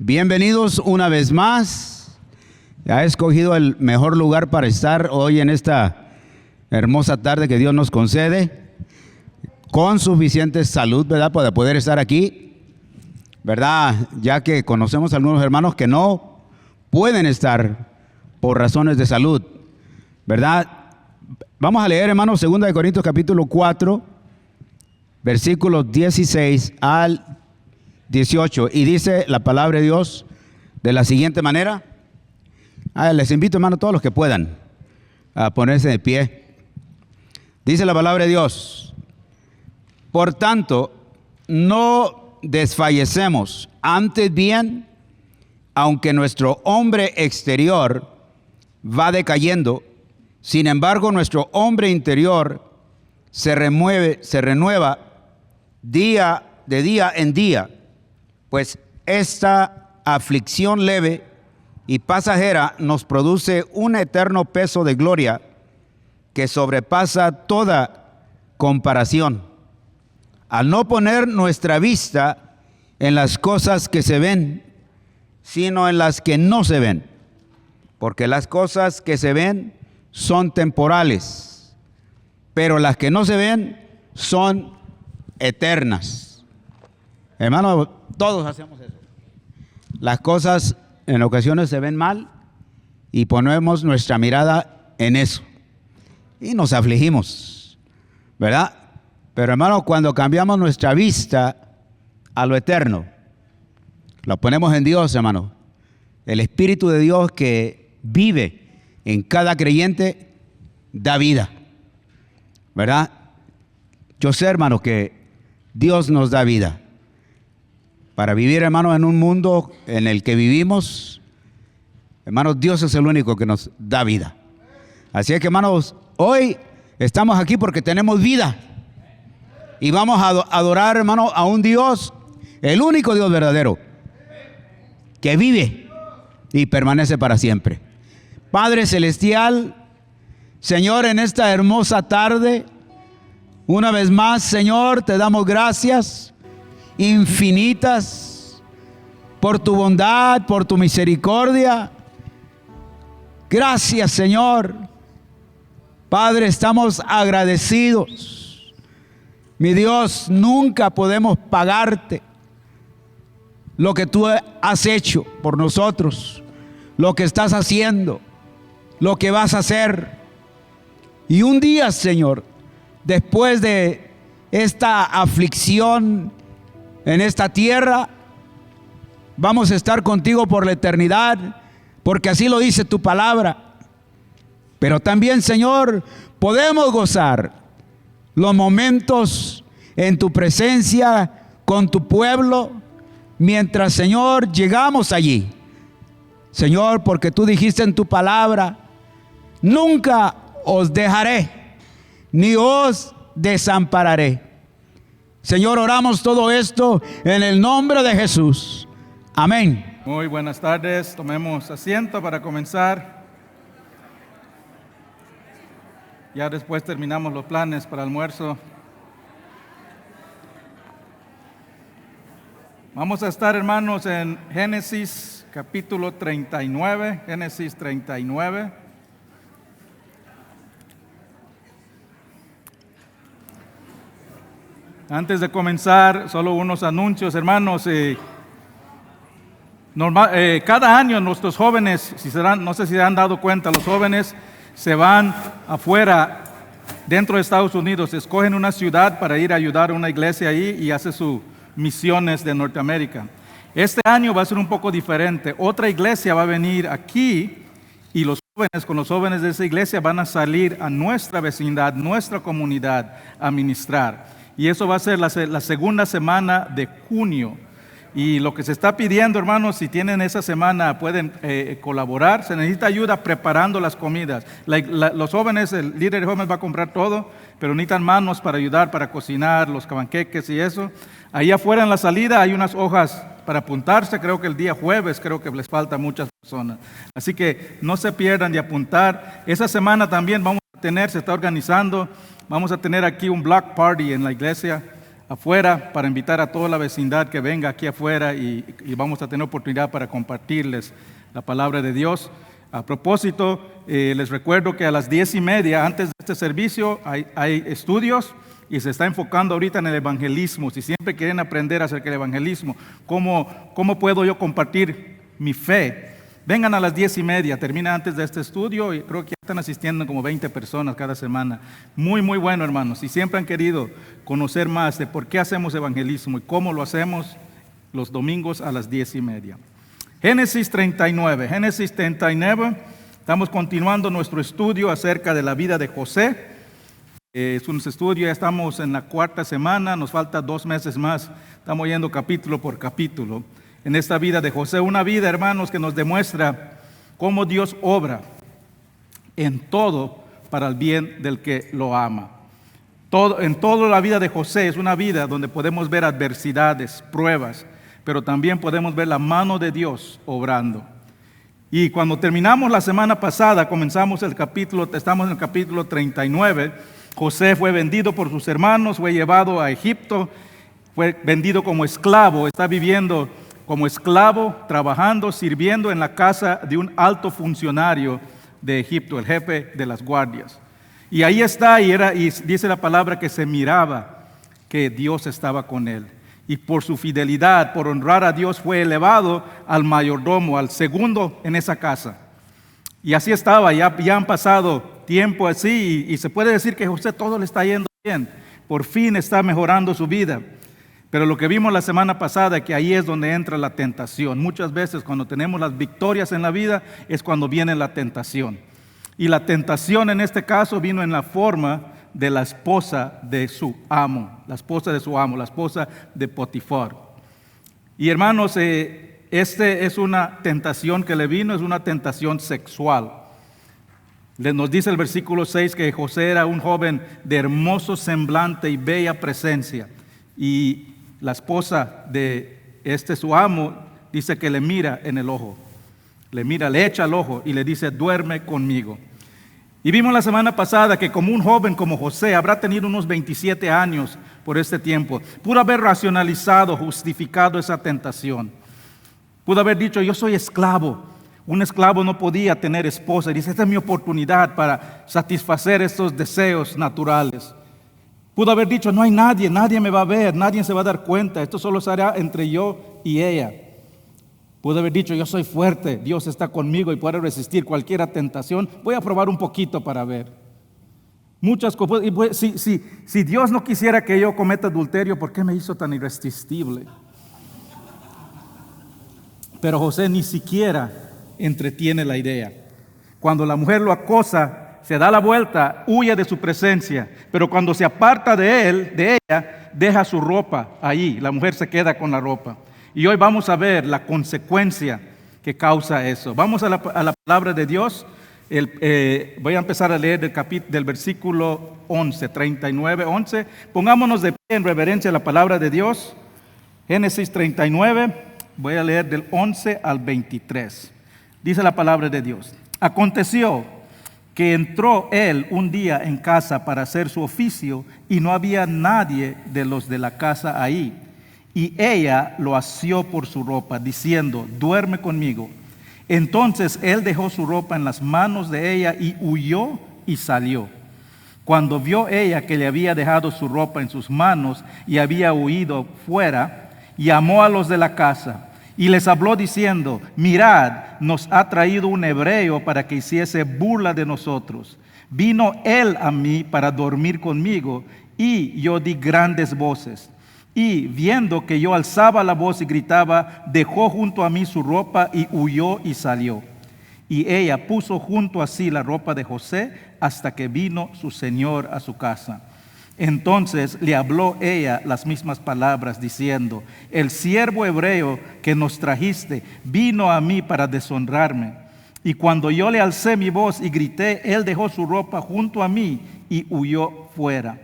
Bienvenidos una vez más. Ha escogido el mejor lugar para estar hoy en esta hermosa tarde que Dios nos concede, con suficiente salud, ¿verdad?, para poder estar aquí, ¿verdad? Ya que conocemos a algunos hermanos que no pueden estar por razones de salud, ¿verdad? Vamos a leer, hermanos, 2 Corintios capítulo 4, versículos 16 al 18, y dice la palabra de Dios de la siguiente manera. Les invito, hermanos, todos los que puedan, a ponerse de pie. Dice la palabra de Dios: por tanto, no desfallecemos, antes bien, aunque nuestro hombre exterior va decayendo, sin embargo nuestro hombre interior se renueva día en día, pues esta aflicción leve y pasajera nos produce un eterno peso de gloria que sobrepasa toda comparación, al no poner nuestra vista en las cosas que se ven, sino en las que no se ven, porque las cosas que se ven son temporales, pero las que no se ven son eternas. Hermano, todos hacemos eso. Las cosas en ocasiones se ven mal y ponemos nuestra mirada en eso y nos afligimos, ¿verdad? Pero, hermano, cuando cambiamos nuestra vista a lo eterno, la ponemos en Dios, hermano, el Espíritu de Dios que vive en cada creyente da vida, ¿verdad? Yo sé, hermano, que Dios nos da vida para vivir, hermano, en un mundo en el que vivimos. Hermanos, Dios es el único que nos da vida. Así es que, hermanos, hoy estamos aquí porque tenemos vida y vamos a adorar, hermano, a un Dios, el único Dios verdadero, que vive y permanece para siempre. Padre celestial, Señor, en esta hermosa tarde, una vez más, Señor, te damos gracias infinitas por tu bondad, por tu misericordia. Gracias, Señor. Padre, estamos agradecidos. Mi Dios, nunca podemos pagarte lo que tú has hecho por nosotros, lo que estás haciendo, lo que vas a hacer. Y un día, Señor, después de esta aflicción en esta tierra, vamos a estar contigo por la eternidad, porque así lo dice tu palabra. Pero también, Señor, podemos gozar los momentos en tu presencia con tu pueblo, mientras, Señor, llegamos allí. Señor, porque tú dijiste en tu palabra: nunca os dejaré, ni os desampararé. Señor, oramos todo esto en el nombre de Jesús. Amén. Muy buenas tardes, tomemos asiento para comenzar. Ya después terminamos los planes para almuerzo. Vamos a estar, hermanos, en Génesis capítulo 39, Génesis 39. Antes de comenzar, solo unos anuncios, hermanos. Cada año nuestros jóvenes, no sé si se han dado cuenta, los jóvenes se van afuera, dentro de Estados Unidos, escogen una ciudad para ir a ayudar a una iglesia ahí y hace sus misiones de Norteamérica. Este año va a ser un poco diferente. Otra iglesia va a venir aquí y los jóvenes, con los jóvenes de esa iglesia, van a salir a nuestra vecindad, nuestra comunidad, a ministrar. Y eso va a ser la segunda semana de junio. Y lo que se está pidiendo, hermanos, si tienen esa semana, pueden colaborar. Se necesita ayuda preparando las comidas. Los jóvenes, el líder de jóvenes va a comprar todo, pero necesitan manos para ayudar, para cocinar, los panqueques y eso. Ahí afuera en la salida hay unas hojas para apuntarse. Creo que el día jueves, creo que les falta a muchas personas. Así que no se pierdan de apuntar. Esa semana también vamos a tener, se está organizando, vamos a tener aquí un block party en la iglesia. afuera para invitar a toda la vecindad que venga aquí afuera y vamos a tener oportunidad para compartirles la palabra de Dios. A propósito, les recuerdo que a las 10:30, antes de este servicio, hay estudios y se está enfocando ahorita en el evangelismo. Si siempre quieren aprender acerca del evangelismo, ¿cómo puedo yo compartir mi fe? Vengan a las 10:30, termina antes de este estudio y creo que ya están asistiendo como 20 personas cada semana. Muy, muy bueno, hermanos. Si siempre han querido conocer más de por qué hacemos evangelismo y cómo lo hacemos, los domingos a las 10:30. Génesis 39. Estamos continuando nuestro estudio acerca de la vida de José. Es un estudio, ya estamos en la 4ª semana, nos falta 2 meses más. Estamos yendo capítulo por capítulo en esta vida de José. Una vida, hermanos, que nos demuestra cómo Dios obra en todo para el bien del que lo ama. En toda la vida de José es una vida donde podemos ver adversidades, pruebas, pero también podemos ver la mano de Dios obrando. Y cuando terminamos la semana pasada, estamos en el capítulo 39, José fue vendido por sus hermanos, fue llevado a Egipto, fue vendido como esclavo, está viviendo como esclavo, trabajando, sirviendo en la casa de un alto funcionario de Egipto, el jefe de las guardias. Y ahí está, y dice la palabra que se miraba que Dios estaba con él. Y por su fidelidad, por honrar a Dios, fue elevado al mayordomo, al segundo en esa casa. Y así estaba, ya han pasado tiempo así, y se puede decir que José todo le está yendo bien. Por fin está mejorando su vida. Pero lo que vimos la semana pasada, que ahí es donde entra la tentación. Muchas veces cuando tenemos las victorias en la vida, es cuando viene la tentación. Y la tentación en este caso vino en la forma de la esposa de su amo, la esposa de Potifar. Y hermanos, es una tentación que le vino, es una tentación sexual. Nos dice el versículo 6 que José era un joven de hermoso semblante y bella presencia. Y la esposa de su amo dice que le mira en el ojo, le echa el ojo y le dice, duerme conmigo. Y vimos la semana pasada que como un joven como José, habrá tenido unos 27 años por este tiempo, pudo haber racionalizado, justificado esa tentación. Pudo haber dicho, yo soy esclavo. Un esclavo no podía tener esposa. Y dice, esta es mi oportunidad para satisfacer estos deseos naturales. Pudo haber dicho, no hay nadie me va a ver, nadie se va a dar cuenta, esto solo se hará entre yo y ella. Pudo haber dicho, yo soy fuerte, Dios está conmigo y puedo resistir cualquier tentación, voy a probar un poquito para ver. Muchas cosas. Si Dios no quisiera que yo cometa adulterio, ¿por qué me hizo tan irresistible? Pero José ni siquiera entretiene la idea. Cuando la mujer lo acosa, se da la vuelta, huye de su presencia, pero cuando se aparta de ella, deja su ropa ahí, la mujer se queda con la ropa. Y hoy vamos a ver la consecuencia que causa eso. Vamos a la palabra de Dios. Voy a empezar a leer del versículo 11, 39, 11. Pongámonos de pie en reverencia a la palabra de Dios. Génesis 39, voy a leer del 11 al 23. Dice la palabra de Dios. Aconteció que entró él un día en casa para hacer su oficio y no había nadie de los de la casa ahí. Y ella lo asió por su ropa, diciendo, duerme conmigo. Entonces él dejó su ropa en las manos de ella y huyó y salió. Cuando vio ella que le había dejado su ropa en sus manos y había huido fuera, llamó a los de la casa y les habló diciendo, mirad, nos ha traído un hebreo para que hiciese burla de nosotros. Vino él a mí para dormir conmigo y yo di grandes voces. Y viendo que yo alzaba la voz y gritaba, dejó junto a mí su ropa y huyó y salió. Y ella puso junto a sí la ropa de José hasta que vino su señor a su casa. Entonces le habló ella las mismas palabras diciendo, el siervo hebreo que nos trajiste vino a mí para deshonrarme. Y cuando yo le alcé mi voz y grité, él dejó su ropa junto a mí y huyó fuera.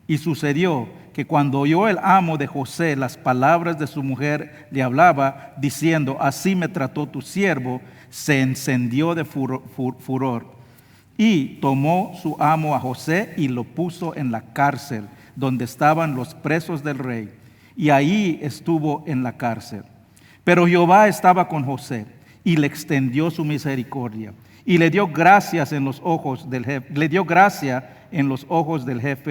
Y sucedió que cuando oyó el amo de José las palabras de su mujer, le hablaba diciendo, así me trató tu siervo, se encendió de furor. Y tomó su amo a José y lo puso en la cárcel, donde estaban los presos del rey, y ahí estuvo en la cárcel. Pero Jehová estaba con José y le extendió su misericordia y le dio gracia en los ojos del jefe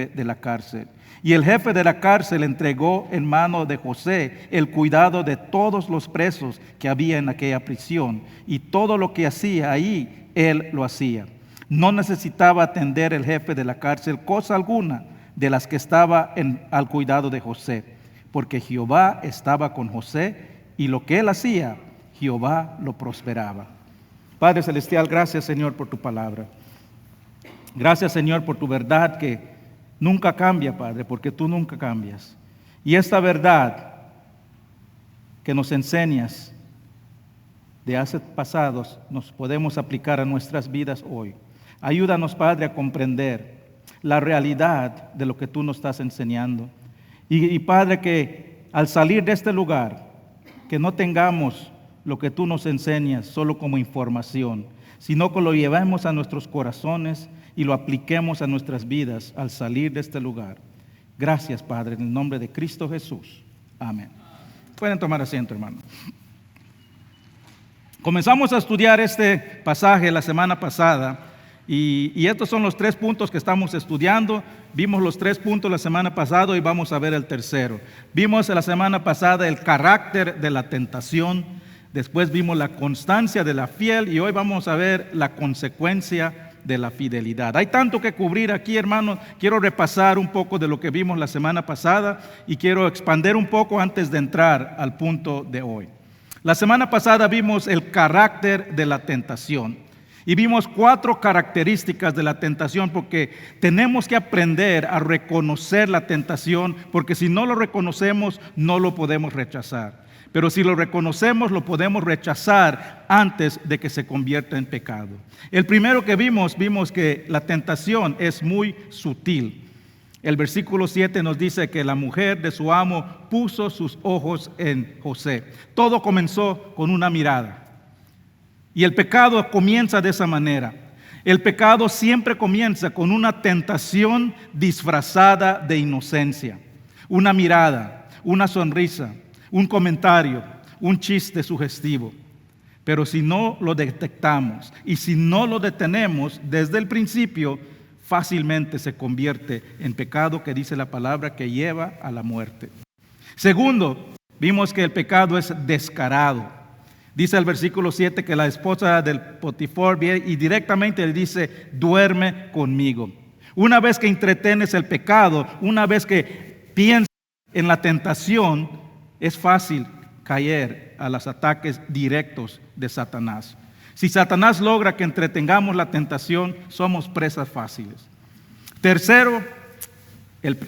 de la cárcel. Y el jefe de la cárcel entregó en mano de José el cuidado de todos los presos que había en aquella prisión, y todo lo que hacía ahí, él lo hacía. No necesitaba atender el jefe de la cárcel cosa alguna de las que estaba al cuidado de José, porque Jehová estaba con José, y lo que él hacía, Jehová lo prosperaba. Padre Celestial, gracias, Señor, por tu palabra. Gracias, Señor, por tu verdad que nunca cambia, Padre, porque tú nunca cambias. Y esta verdad que nos enseñas de hace pasados, nos podemos aplicar a nuestras vidas hoy. Ayúdanos, Padre, a comprender la realidad de lo que tú nos estás enseñando. Y Padre, que al salir de este lugar, que no tengamos lo que tú nos enseñas solo como información, sino que lo llevemos a nuestros corazones y lo apliquemos a nuestras vidas al salir de este lugar. Gracias, Padre, en el nombre de Cristo Jesús. Amén. Pueden tomar asiento, hermano. Comenzamos a estudiar este pasaje la semana pasada y estos son los 3 puntos que estamos estudiando. Vimos los 3 puntos la semana pasada y vamos a ver el tercero. Vimos la semana pasada el carácter de la tentación, después vimos la constancia de la fiel y hoy vamos a ver la consecuencia de la fidelidad. Hay tanto que cubrir aquí, hermanos. Quiero repasar un poco de lo que vimos la semana pasada y quiero expandir un poco antes de entrar al punto de hoy. La semana pasada vimos el carácter de la tentación y vimos 4 características de la tentación, porque tenemos que aprender a reconocer la tentación, porque si no lo reconocemos no lo podemos rechazar. Pero si lo reconocemos, lo podemos rechazar antes de que se convierta en pecado. El primero que vimos que la tentación es muy sutil. El versículo 7 nos dice que la mujer de su amo puso sus ojos en José. Todo comenzó con una mirada. Y el pecado comienza de esa manera. El pecado siempre comienza con una tentación disfrazada de inocencia. Una mirada, una sonrisa, un comentario, un chiste sugestivo. Pero si no lo detectamos y si no lo detenemos desde el principio, fácilmente se convierte en pecado, que dice la palabra que lleva a la muerte. Segundo, vimos que el pecado es descarado. Dice el versículo 7 que la esposa del Potifar viene y directamente le dice: duerme conmigo. Una vez que entretienes el pecado, una vez que piensas en la tentación, es fácil caer a los ataques directos de Satanás. Si Satanás logra que entretengamos la tentación, somos presas fáciles. Tercero,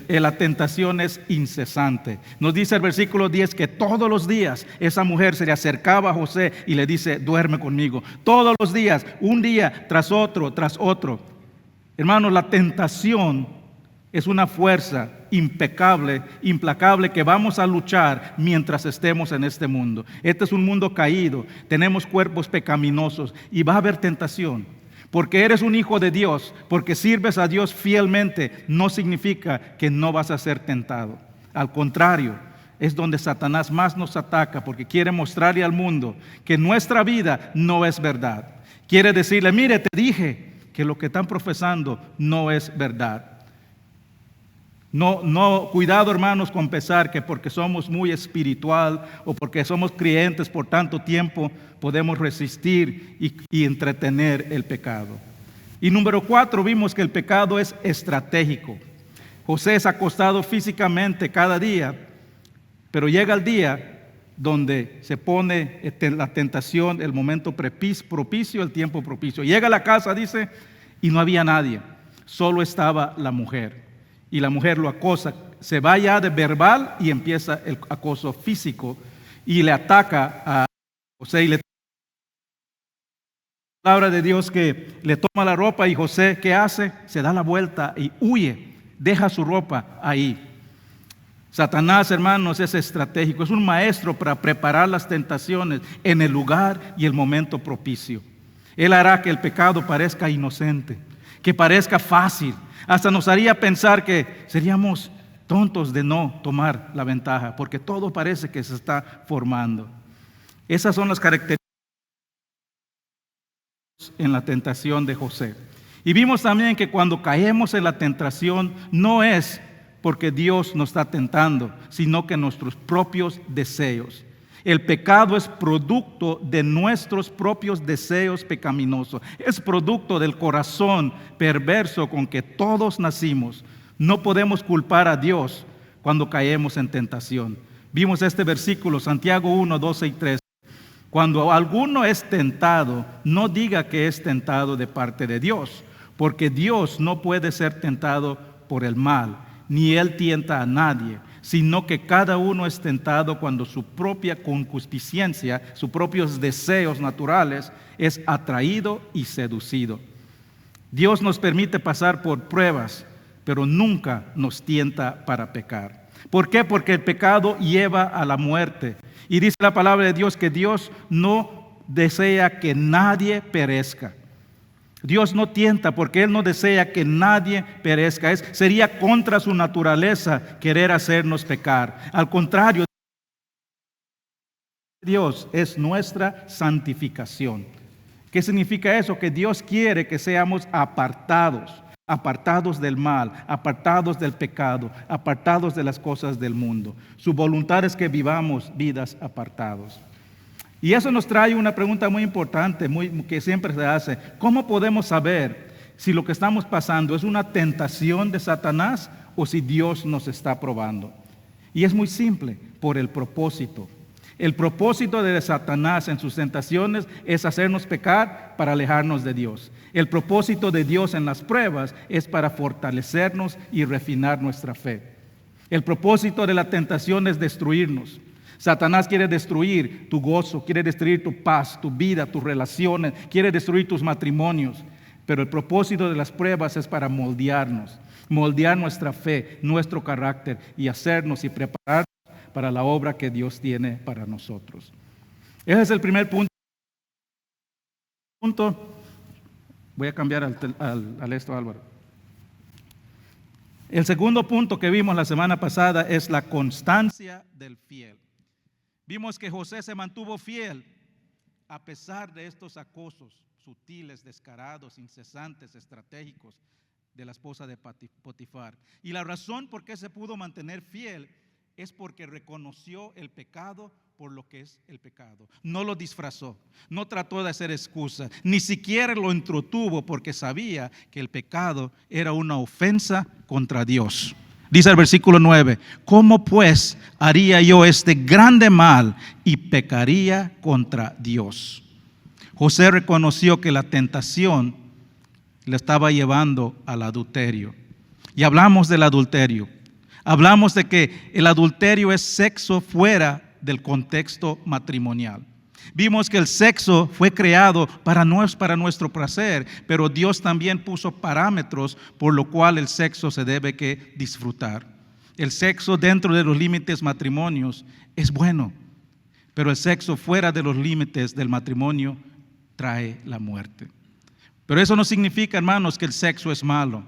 la tentación es incesante. Nos dice el versículo 10 que todos los días esa mujer se le acercaba a José y le dice: duerme conmigo. Todos los días, un día tras otro, tras otro. Hermanos, la tentación es una fuerza implacable que vamos a luchar mientras estemos en este mundo. Este es un mundo caído, tenemos cuerpos pecaminosos y va a haber tentación. Porque eres un hijo de Dios, porque sirves a Dios fielmente, no significa que no vas a ser tentado. Al contrario, es donde Satanás más nos ataca, porque quiere mostrarle al mundo que nuestra vida no es verdad. Quiere decirle: mire, te dije que lo que están profesando no es verdad. Cuidado, hermanos, con pensar que porque somos muy espiritual o porque somos creyentes por tanto tiempo podemos resistir y entretener el pecado. Y número 4, vimos que el pecado es estratégico. José es acostado físicamente cada día, pero llega el día donde se pone la tentación, el momento propicio, el tiempo propicio. Llega a la casa, dice, y no había nadie, solo estaba la mujer. Y la mujer lo acosa, se va ya de verbal y empieza el acoso físico y le ataca a José. Y la palabra de Dios que le toma la ropa y José, ¿qué hace? Se da la vuelta y huye, deja su ropa ahí. Satanás, hermanos, es estratégico, es un maestro para preparar las tentaciones en el lugar y el momento propicio. Él hará que el pecado parezca inocente, que parezca fácil. Hasta nos haría pensar que seríamos tontos de no tomar la ventaja, porque todo parece que se está formando. Esas son las características en la tentación de José. Y vimos también que cuando caemos en la tentación no es porque Dios nos está tentando, sino que nuestros propios deseos. El pecado es producto de nuestros propios deseos pecaminosos. Es producto del corazón perverso con que todos nacimos. No podemos culpar a Dios cuando caemos en tentación. Vimos este versículo, Santiago 1, 12 y 13. Cuando alguno es tentado, no diga que es tentado de parte de Dios, porque Dios no puede ser tentado por el mal, ni Él tienta a nadie, sino que cada uno es tentado cuando su propia concupiscencia, sus propios deseos naturales, es atraído y seducido. Dios nos permite pasar por pruebas, pero nunca nos tienta para pecar. ¿Por qué? Porque el pecado lleva a la muerte. Y dice la palabra de Dios que Dios no desea que nadie perezca. Dios no tienta porque Él no desea que nadie perezca. Sería contra su naturaleza querer hacernos pecar. Al contrario, Dios es nuestra santificación. ¿Qué significa eso? Que Dios quiere que seamos apartados del mal, apartados del pecado, apartados de las cosas del mundo. Su voluntad es que vivamos vidas apartados. Y eso nos trae una pregunta muy importante, que siempre se hace. ¿Cómo podemos saber si lo que estamos pasando es una tentación de Satanás o si Dios nos está probando? Y es muy simple, por el propósito. El propósito de Satanás en sus tentaciones es hacernos pecar para alejarnos de Dios. El propósito de Dios en las pruebas es para fortalecernos y refinar nuestra fe. El propósito de la tentación es destruirnos. Satanás quiere destruir tu gozo, quiere destruir tu paz, tu vida, tus relaciones, quiere destruir tus matrimonios. Pero el propósito de las pruebas es para moldearnos, moldear nuestra fe, nuestro carácter y hacernos y prepararnos para la obra que Dios tiene para nosotros. Ese es el primer punto. Voy a cambiar al esto, Álvaro. El segundo punto que vimos la semana pasada es la constancia del fiel. Vimos que José se mantuvo fiel a pesar de estos acosos sutiles, descarados, incesantes, estratégicos de la esposa de Potifar. Y la razón por qué se pudo mantener fiel es porque reconoció el pecado por lo que es el pecado. No lo disfrazó, no trató de hacer excusa, ni siquiera lo entretuvo porque sabía que el pecado era una ofensa contra Dios. Dice el versículo 9, ¿cómo pues haría yo este grande mal y pecaría contra Dios? José reconoció que la tentación le estaba llevando al adulterio. Y hablamos del adulterio. Hablamos de que el adulterio es sexo fuera del contexto matrimonial. Vimos que el sexo fue creado para nuestro placer, pero Dios también puso parámetros por lo cual el sexo se debe que disfrutar. El sexo dentro de los límites matrimonios es bueno, pero el sexo fuera de los límites del matrimonio trae la muerte. Pero eso no significa, hermanos, que el sexo es malo.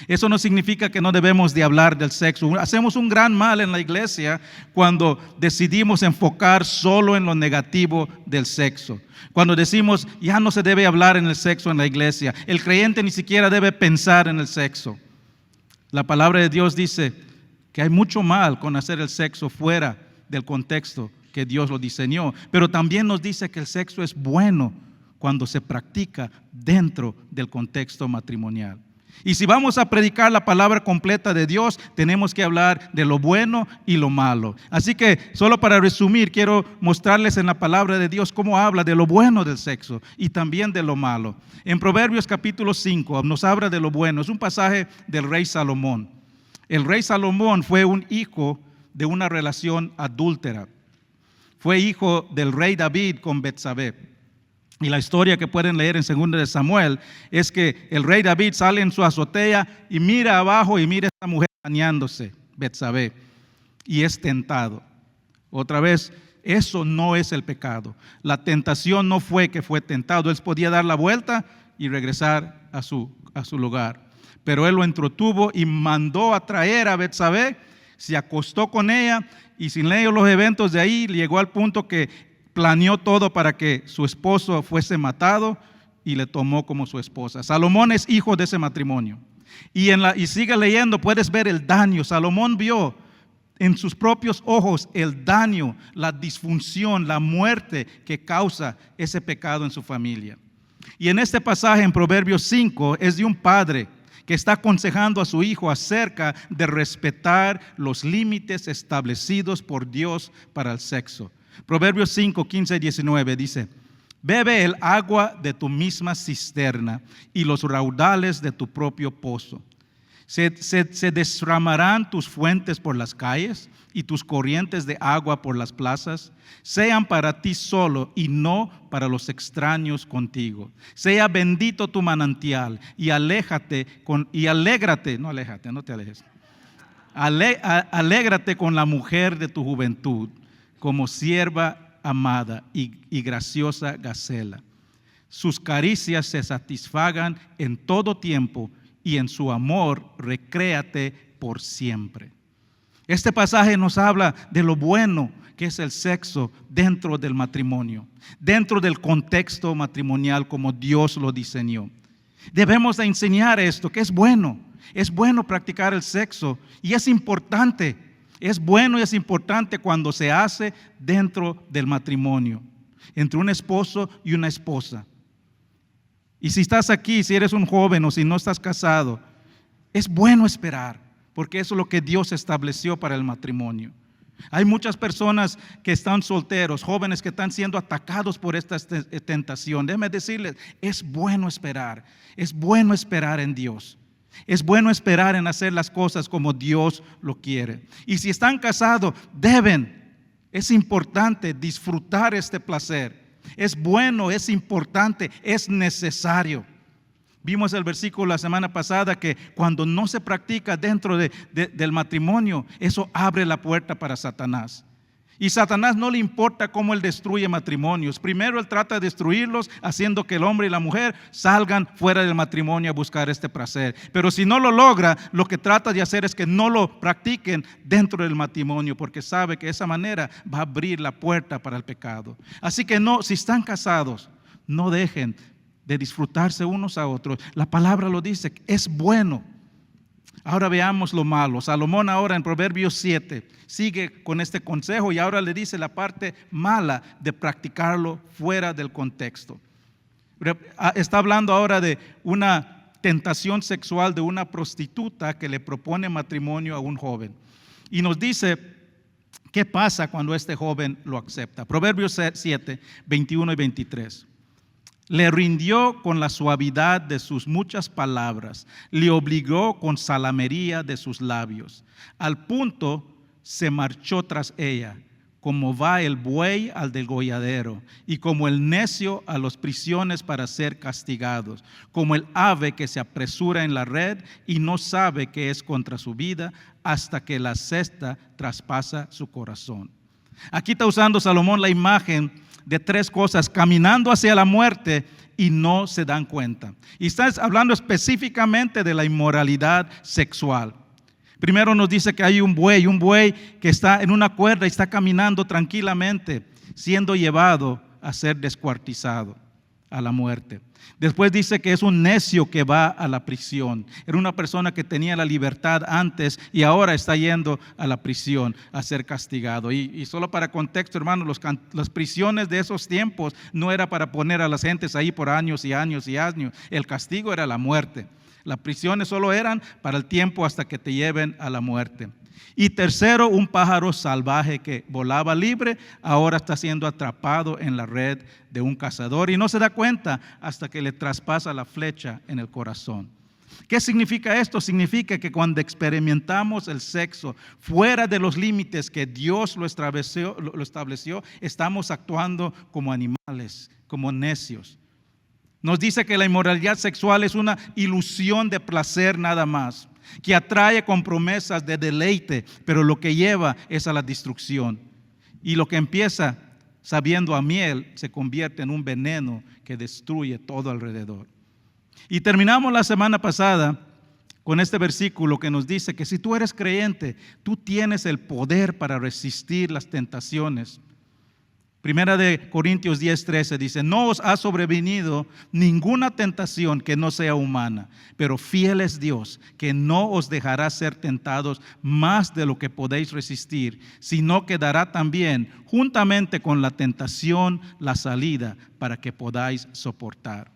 Eso no significa que no debemos de hablar del sexo. Hacemos un gran mal en la iglesia cuando decidimos enfocar solo en lo negativo del sexo. Cuando decimos, ya no se debe hablar en el sexo en la iglesia. El creyente ni siquiera debe pensar en el sexo. La palabra de Dios dice que hay mucho mal con hacer el sexo fuera del contexto que Dios lo diseñó. Pero también nos dice que el sexo es bueno cuando se practica dentro del contexto matrimonial. Y si vamos a predicar la palabra completa de Dios, tenemos que hablar de lo bueno y lo malo. Así que, solo para resumir, quiero mostrarles en la palabra de Dios cómo habla de lo bueno del sexo y también de lo malo. En Proverbios capítulo 5 nos habla de lo bueno. Es un pasaje del rey Salomón. El rey Salomón fue un hijo de una relación adúltera. Fue hijo del rey David con Betsabé. Y la historia que pueden leer en 2 de Samuel es que el rey David sale en su azotea y mira abajo y mira a esta mujer bañándose, Betsabé, y es tentado. Otra vez, eso no es el pecado. La tentación no fue que fue tentado. Él podía dar la vuelta y regresar a su lugar. Pero él lo entretuvo y mandó a traer a Betsabé se acostó con ella y sin leer los eventos de ahí, llegó al punto que planeó todo para que su esposo fuese matado y le tomó como su esposa. Salomón es hijo de ese matrimonio. Y sigue leyendo, puedes ver el daño. Salomón vio en sus propios ojos el daño, la disfunción, la muerte que causa ese pecado en su familia. Y en este pasaje en Proverbios 5 es de un padre que está aconsejando a su hijo acerca de respetar los límites establecidos por Dios para el sexo. Proverbios 5, 15 y 19 dice: bebe el agua de tu misma cisterna y los raudales de tu propio pozo. Se derramarán tus fuentes por las calles y tus corrientes de agua por las plazas. Sean para ti solo y no para los extraños contigo. Sea bendito tu manantial y alégrate, alégrate con la mujer de tu juventud, como sierva amada y graciosa gacela. Sus caricias se satisfagan en todo tiempo y en su amor recréate por siempre. Este pasaje nos habla de lo bueno que es el sexo dentro del matrimonio, dentro del contexto matrimonial como Dios lo diseñó. Debemos de enseñar esto, que es bueno practicar el sexo y es importante. Es bueno y es importante cuando se hace dentro del matrimonio, entre un esposo y una esposa. Y si estás aquí, si eres un joven o si no estás casado, es bueno esperar, porque eso es lo que Dios estableció para el matrimonio. Hay muchas personas que están solteros, jóvenes que están siendo atacados por esta tentación. Déjenme decirles, es bueno esperar en Dios. Es bueno esperar en hacer las cosas como Dios lo quiere. Y si están casados, es importante disfrutar este placer. Es bueno, es importante, es necesario. Vimos el versículo la semana pasada que cuando no se practica dentro del matrimonio, eso abre la puerta para Satanás. Y Satanás no le importa cómo él destruye matrimonios. Primero él trata de destruirlos haciendo que el hombre y la mujer salgan fuera del matrimonio a buscar este placer. Pero si no lo logra, lo que trata de hacer es que no lo practiquen dentro del matrimonio, porque sabe que de esa manera va a abrir la puerta para el pecado. Así que si están casados, no dejen de disfrutarse unos a otros. La palabra lo dice, es bueno. Ahora veamos lo malo. Salomón ahora en Proverbios 7 sigue con este consejo y ahora le dice la parte mala de practicarlo fuera del contexto. Está hablando ahora de una tentación sexual de una prostituta que le propone matrimonio a un joven. Y nos dice qué pasa cuando este joven lo acepta. Proverbios 7, 21 y 23. Le rindió con la suavidad de sus muchas palabras, le obligó con salamería de sus labios. Al punto se marchó tras ella, como va el buey al degolladero, y como el necio a las prisiones para ser castigados, como el ave que se apresura en la red y no sabe que es contra su vida, hasta que la cesta traspasa su corazón. Aquí está usando Salomón la imagen de tres cosas, caminando hacia la muerte y no se dan cuenta. Y estás hablando específicamente de la inmoralidad sexual. Primero nos dice que hay un buey que está en una cuerda y está caminando tranquilamente, siendo llevado a ser descuartizado, a la muerte. Después dice que es un necio que va a la prisión. Era una persona que tenía la libertad antes y ahora está yendo a la prisión a ser castigado. Y solo para contexto, hermanos, las prisiones de esos tiempos no era para poner a las gentes ahí por años y años y años. El castigo era la muerte. Las prisiones solo eran para el tiempo hasta que te lleven a la muerte. Y tercero, un pájaro salvaje que volaba libre, ahora está siendo atrapado en la red de un cazador y no se da cuenta hasta que le traspasa la flecha en el corazón. ¿Qué significa esto? Significa que cuando experimentamos el sexo fuera de los límites que Dios lo estableció, estamos actuando como animales, como necios. Nos dice que la inmoralidad sexual es una ilusión de placer nada más, que atrae con promesas de deleite, pero lo que lleva es a la destrucción. Y lo que empieza sabiendo a miel se convierte en un veneno que destruye todo alrededor. Y terminamos la semana pasada con este versículo que nos dice que si tú eres creyente, tú tienes el poder para resistir las tentaciones. Primera de Corintios 10:13 dice, no os ha sobrevenido ninguna tentación que no sea humana, pero fiel es Dios, que no os dejará ser tentados más de lo que podéis resistir, sino que dará también, juntamente con la tentación, la salida para que podáis soportar.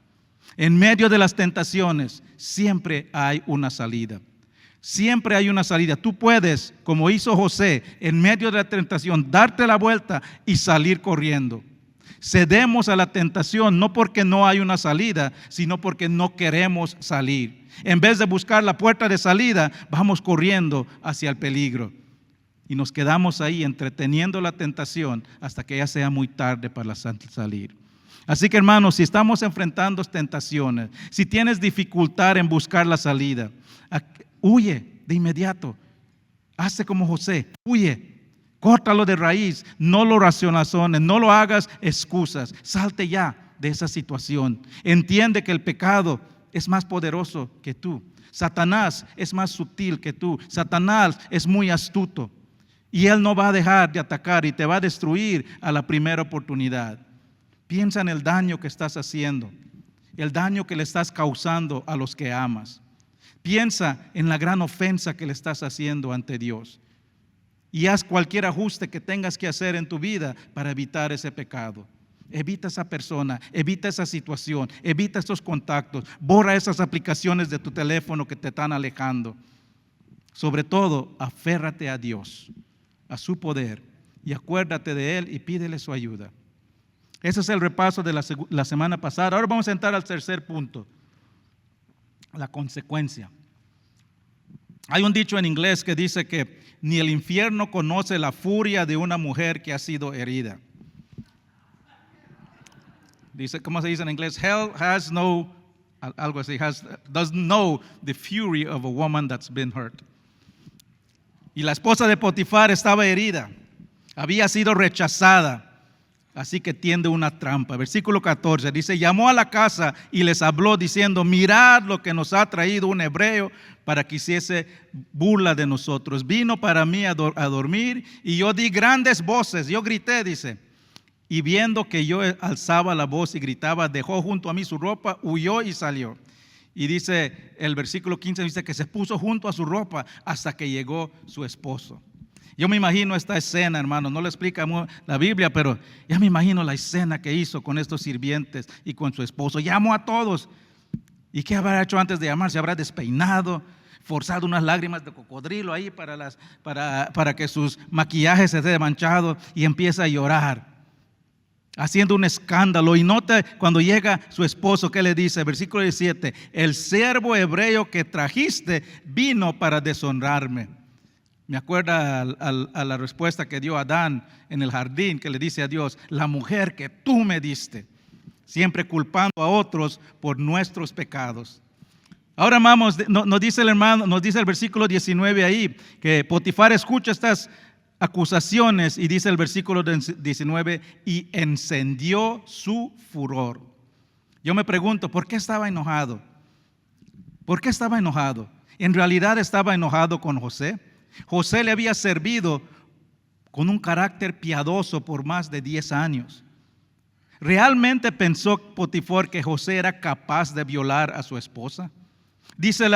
En medio de las tentaciones siempre hay una salida. Siempre hay una salida. Tú puedes, como hizo José, en medio de la tentación, darte la vuelta y salir corriendo. Cedemos a la tentación no porque no hay una salida, sino porque no queremos salir. En vez de buscar la puerta de salida, vamos corriendo hacia el peligro. Y nos quedamos ahí entreteniendo la tentación hasta que ya sea muy tarde para salir. Así que, hermanos, si estamos enfrentando tentaciones, si tienes dificultad en buscar la salida, huye de inmediato. Hazte como José, huye, córtalo de raíz, no lo racionalizones, no lo hagas excusas. Salte ya de esa situación. Entiende que el pecado es más poderoso que tú. Satanás es más sutil que tú. Satanás es muy astuto y él no va a dejar de atacar y te va a destruir a la primera oportunidad. Piensa en el daño que estás haciendo, el daño que le estás causando a los que amas. Piensa en la gran ofensa que le estás haciendo ante Dios y haz cualquier ajuste que tengas que hacer en tu vida para evitar ese pecado. Evita esa persona, evita esa situación, evita esos contactos, borra esas aplicaciones de tu teléfono que te están alejando. Sobre todo, aférrate a Dios, a su poder y acuérdate de Él y pídele su ayuda. Ese es el repaso de la semana pasada. Ahora vamos a entrar al tercer punto. La consecuencia. Hay un dicho en inglés que dice que ni el infierno conoce la furia de una mujer que ha sido herida. Dice, ¿cómo se dice en inglés? Hell has no, algo así, doesn't know the fury of a woman that's been hurt. Y la esposa de Potifar estaba herida, había sido rechazada. Así que tiende una trampa. Versículo 14 dice, llamó a la casa y les habló diciendo, mirad lo que nos ha traído un hebreo para que hiciese burla de nosotros. Vino para mí a dormir y yo di grandes voces. Yo grité, dice, y viendo que yo alzaba la voz y gritaba, dejó junto a mí su ropa, huyó y salió. Y dice el versículo 15, dice que se puso junto a su ropa hasta que llegó su esposo. Yo me imagino esta escena, hermano, no lo explica la Biblia, pero ya me imagino la escena que hizo con estos sirvientes y con su esposo. Llamó a todos. ¿Y qué habrá hecho antes de llamar? Se habrá despeinado, forzado unas lágrimas de cocodrilo ahí para que sus maquillajes se estén manchados y empieza a llorar, haciendo un escándalo. Y nota cuando llega su esposo, ¿qué le dice? Versículo 17, el siervo hebreo que trajiste vino para deshonrarme. Me acuerda a la respuesta que dio Adán en el jardín, que le dice a Dios, la mujer que tú me diste, siempre culpando a otros por nuestros pecados. Ahora vamos, nos dice el hermano, nos dice el versículo 19 ahí, que Potifar escucha estas acusaciones y dice el versículo 19, y encendió su furor. Yo me pregunto, ¿por qué estaba enojado? ¿Por qué estaba enojado? En realidad estaba enojado con José. José le había servido con un carácter piadoso por más de 10 años. ¿Realmente pensó Potifar que José era capaz de violar a su esposa? Dice,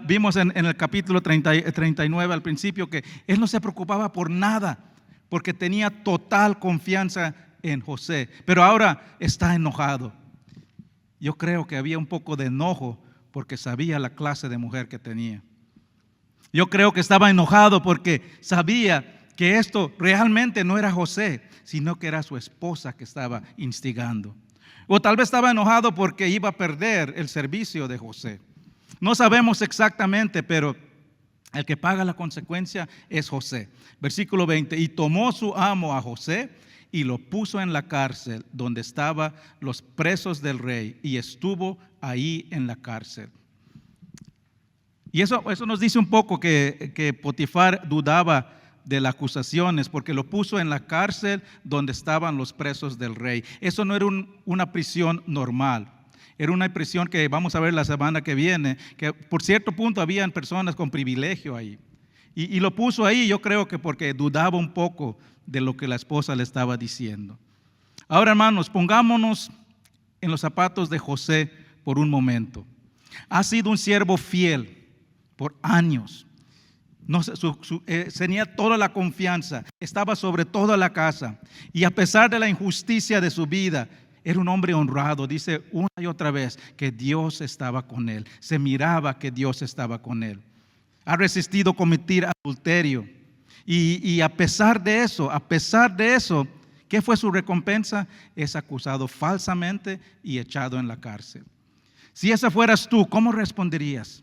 vimos en el capítulo 39 al principio que él no se preocupaba por nada porque tenía total confianza en José, pero ahora está enojado. Yo creo que había un poco de enojo porque sabía la clase de mujer que tenía. Yo creo que estaba enojado porque sabía que esto realmente no era José, sino que era su esposa que estaba instigando. O tal vez estaba enojado porque iba a perder el servicio de José. No sabemos exactamente, pero el que paga la consecuencia es José. Versículo 20, y tomó su amo a José y lo puso en la cárcel donde estaban los presos del rey y estuvo ahí en la cárcel. Y eso nos dice un poco que Potifar dudaba de las acusaciones porque lo puso en la cárcel donde estaban los presos del rey. Eso no era una prisión normal. Era una prisión que vamos a ver la semana que viene, que por cierto punto habían personas con privilegio ahí. Y lo puso ahí, yo creo que porque dudaba un poco de lo que la esposa le estaba diciendo. Ahora, hermanos, pongámonos en los zapatos de José por un momento. Ha sido un siervo fiel por años. Tenía toda la confianza, estaba sobre toda la casa. Y a pesar de la injusticia de su vida, era un hombre honrado. Dice una y otra vez que Dios estaba con él. Se miraba que Dios estaba con él. Ha resistido cometer adulterio. Y a pesar de eso, ¿qué fue su recompensa? Es acusado falsamente y echado en la cárcel. Si esa fueras tú, ¿cómo responderías?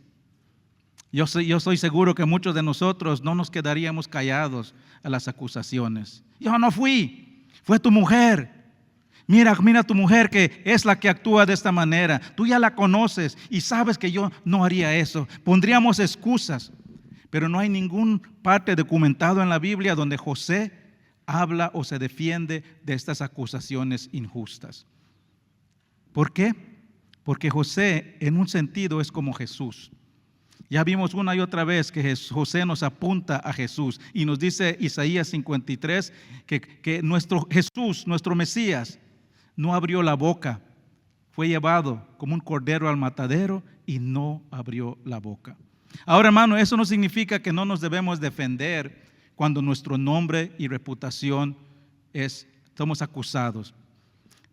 Yo estoy seguro que muchos de nosotros no nos quedaríamos callados a las acusaciones. Yo no fui, fue tu mujer. Mira tu mujer que es la que actúa de esta manera. Tú ya la conoces y sabes que yo no haría eso. Pondríamos excusas, pero no hay ningún parte documentado en la Biblia donde José habla o se defiende de estas acusaciones injustas. ¿Por qué? Porque José en un sentido es como Jesús. Ya vimos una y otra vez que José nos apunta a Jesús y nos dice Isaías 53 que nuestro Jesús, nuestro Mesías, no abrió la boca, fue llevado como un cordero al matadero y no abrió la boca. Ahora, hermano, eso no significa que no nos debemos defender cuando nuestro nombre y reputación somos acusados.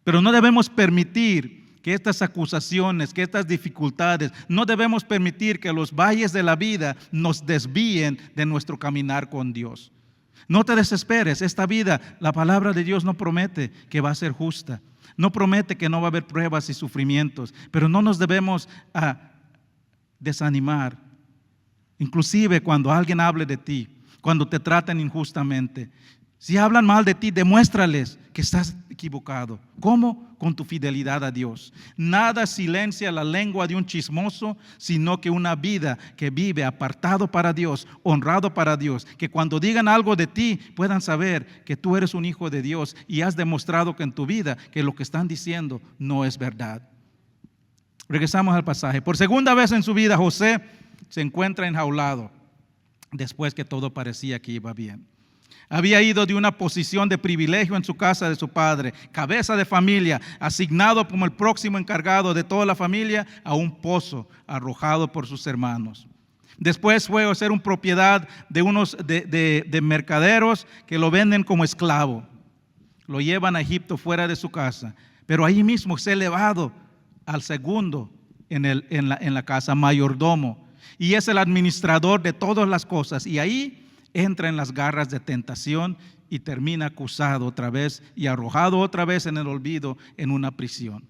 Pero no debemos permitir que estas acusaciones, que estas dificultades, no debemos permitir que los valles de la vida nos desvíen de nuestro caminar con Dios. No te desesperes, esta vida, la palabra de Dios no promete que va a ser justa, no promete que no va a haber pruebas y sufrimientos, pero no nos debemos desanimar, inclusive cuando alguien hable de ti, cuando te traten injustamente. Si hablan mal de ti, demuéstrales que estás equivocado. ¿Cómo? Con tu fidelidad a Dios. Nada silencia la lengua de un chismoso, sino que una vida que vive apartado para Dios, honrado para Dios. Que cuando digan algo de ti, puedan saber que tú eres un hijo de Dios y has demostrado que en tu vida, que lo que están diciendo no es verdad. Regresamos al pasaje. Por segunda vez en su vida, José se encuentra enjaulado, después que todo parecía que iba bien. Había ido de una posición de privilegio en su casa de su padre, cabeza de familia, asignado como el próximo encargado de toda la familia, a un pozo arrojado por sus hermanos. Después fue a ser una propiedad de unos de mercaderos que lo venden como esclavo. Lo llevan a Egipto fuera de su casa, pero ahí mismo es elevado al segundo en la casa, mayordomo, y es el administrador de todas las cosas, y ahí entra en las garras de tentación y termina acusado otra vez y arrojado otra vez en el olvido en una prisión.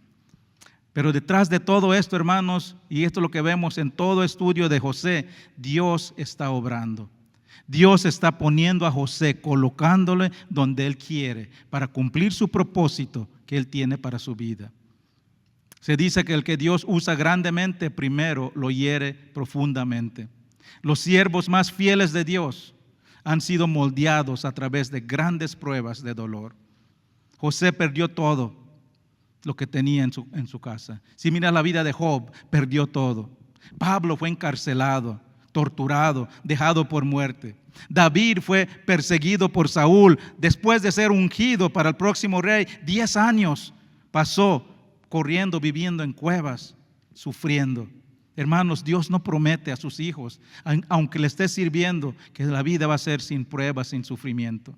Pero detrás de todo esto, hermanos, y esto es lo que vemos en todo estudio de José, Dios está obrando. Dios está poniendo a José, colocándole donde Él quiere para cumplir su propósito que Él tiene para su vida. Se dice que el que Dios usa grandemente, primero lo hiere profundamente. Los siervos más fieles de Dios han sido moldeados a través de grandes pruebas de dolor. José perdió todo lo que tenía en su casa. Si miras la vida de Job, perdió todo. Pablo fue encarcelado, torturado, dejado por muerte. David fue perseguido por Saúl. Después de ser ungido para el próximo rey, 10 años pasó corriendo, viviendo en cuevas, sufriendo. Hermanos, Dios no promete a sus hijos, aunque le esté sirviendo, que la vida va a ser sin pruebas, sin sufrimiento.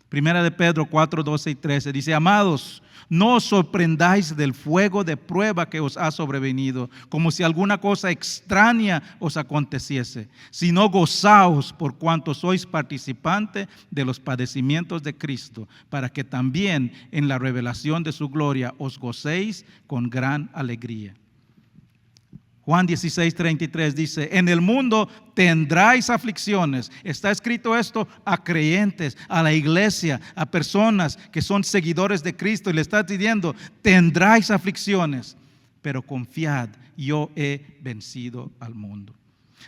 Primera de Pedro 4, 12 y 13 dice: amados, no os sorprendáis del fuego de prueba que os ha sobrevenido, como si alguna cosa extraña os aconteciese, sino gozaos por cuanto sois participantes de los padecimientos de Cristo, para que también en la revelación de su gloria os gocéis con gran alegría. Juan 16, 33 dice: en el mundo tendráis aflicciones. Está escrito esto a creyentes, a la iglesia, a personas que son seguidores de Cristo. Y le está diciendo: tendráis aflicciones, pero confiad, yo he vencido al mundo.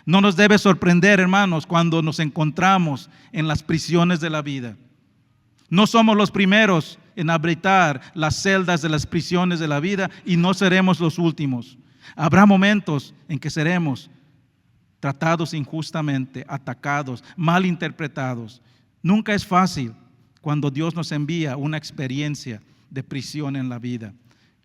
No nos debe sorprender, hermanos, cuando nos encontramos en las prisiones de la vida. No somos los primeros en habitar las celdas de las prisiones de la vida y no seremos los últimos. Habrá momentos en que seremos tratados injustamente, atacados, malinterpretados. Nunca es fácil cuando Dios nos envía una experiencia de prisión en la vida.